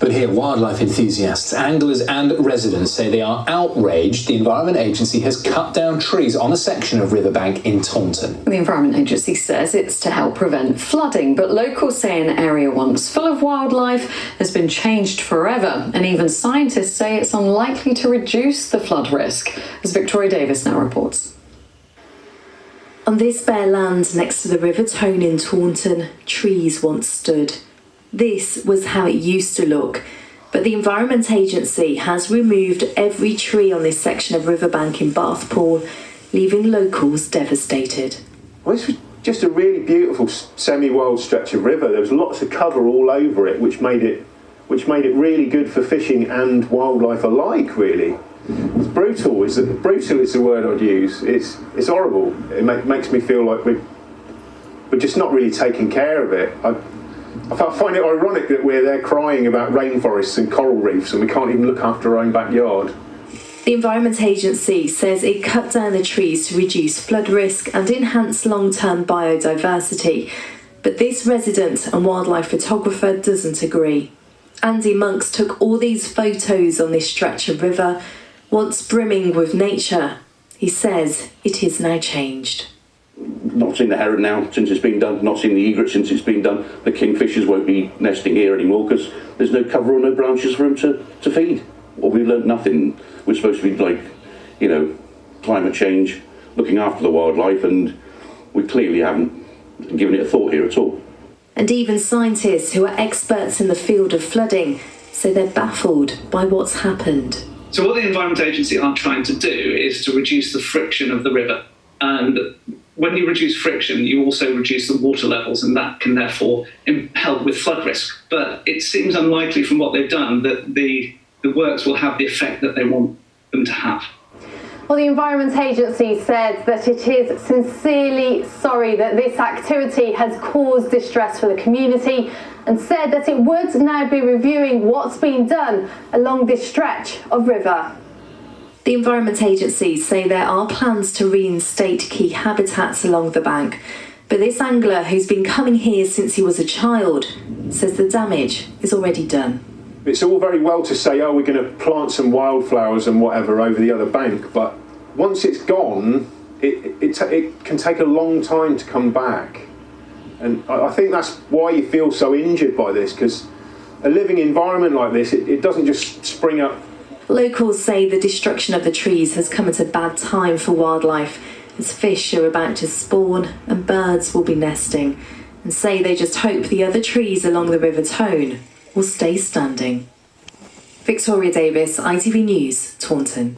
But here, wildlife enthusiasts, anglers and residents say they are outraged the Environment Agency has cut down trees on a section of riverbank in Taunton. The Environment Agency says it's to help prevent flooding, but locals say an area once full of wildlife has been changed forever, and even scientists say it's unlikely to reduce the flood risk, as Victoria Davis now reports. On this bare land next to the River Tone in Taunton, trees once stood. This was how it used to look, but the Environment Agency has removed every tree on this section of riverbank in Bathpool, leaving locals devastated. Well, this was just a really beautiful semi-wild stretch of river. There was lots of cover all over it, which made it really good for fishing and wildlife alike, really. It's brutal. Brutal is the word I'd use. It's horrible. It makes me feel like we're just not really taking care of it. I find it ironic that we're there crying about rainforests and coral reefs and we can't even look after our own backyard. The Environment Agency says it cut down the trees to reduce flood risk and enhance long-term biodiversity. But this resident and wildlife photographer doesn't agree. Andy Monks took all these photos on this stretch of river, once brimming with nature. He says it is now changed. Not seen the heron now since it's been done, not seen the egret since it's been done. The kingfishers won't be nesting here anymore because there's no cover or no branches for them to feed. Well, we've learnt nothing. We're supposed to be climate change, looking after the wildlife, and we clearly haven't given it a thought here at all. And even scientists who are experts in the field of flooding say they're baffled by what's happened. So what the Environment Agency are trying to do is to reduce the friction of the river. And when you reduce friction, you also reduce the water levels, and that can therefore help with flood risk. But it seems unlikely from what they've done that the works will have the effect that they want them to have. Well, the Environment Agency said that it is sincerely sorry that this activity has caused distress for the community and said that it would now be reviewing what's been done along this stretch of river. The Environment Agency say there are plans to reinstate key habitats along the bank, but this angler, who's been coming here since he was a child, says the damage is already done. It's all very well to say, oh, we're going to plant some wildflowers and whatever over the other bank, but once it's gone, it can take a long time to come back. And I think that's why you feel so injured by this, because a living environment like this, it doesn't just spring up. Locals say the destruction of the trees has come at a bad time for wildlife, as fish are about to spawn and birds will be nesting, and say they just hope the other trees along the River Tone will stay standing. Victoria Davis, ITV News, Taunton.